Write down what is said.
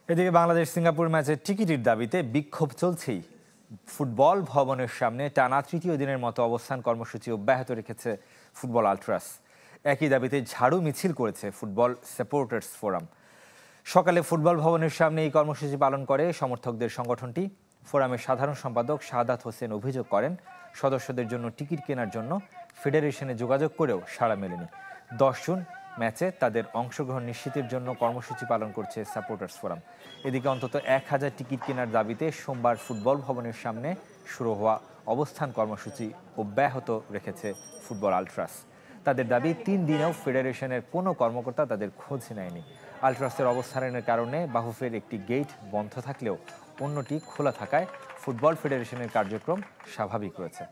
এদিকে বাংলাদেশ সিঙ্গাপুর ম্যাচের টিকিটের দাবিতে বিক্ষোভ চলছেই। ফুটবল ভবনের সামনে টানা তৃতীয় দিনের মতো অবস্থান কর্মসূচি অব্যাহত রেখেছে ফুটবল আলট্রাস। একই দাবিতে ঝাড়ু মিছিল করেছে ফুটবল সাপোর্টার্স ফোরাম। সকালে ফুটবল ভবনের সামনে এই কর্মসূচি পালন করে সমর্থকদের সংগঠনটি। ফোরামের সাধারণ সম্পাদক শাহাদাত হোসেন অভিযোগ করেন, সদস্যদের জন্য টিকিট কেনার জন্য ফেডারেশনে যোগাযোগ করেও সাড়া মেলেনি। 10 জুন ম্যাচে তাদের অংশগ্রহণ নিশ্চিতের জন্য কর্মসূচি পালন করছে সাপোর্টার্স ফোরাম। এদিকে অন্তত 1000 টিকিট কেনার দাবিতে সোমবার ফুটবল ভবনের সামনে শুরু হওয়া অবস্থান কর্মসূচি অব্যাহত রেখেছে ফুটবল আলট্রাস। তাদের দাবি, 3 দিনেও ফেডারেশনের কোনো কর্মকর্তা তাদের খোঁজ নেয়নি। আলট্রাসের অবস্থানের কারণে বাহুফের একটি গেট বন্ধ থাকলেও অন্যটি খোলা থাকায় ফুটবল ফেডারেশনের কার্যক্রম স্বাভাবিক রয়েছে।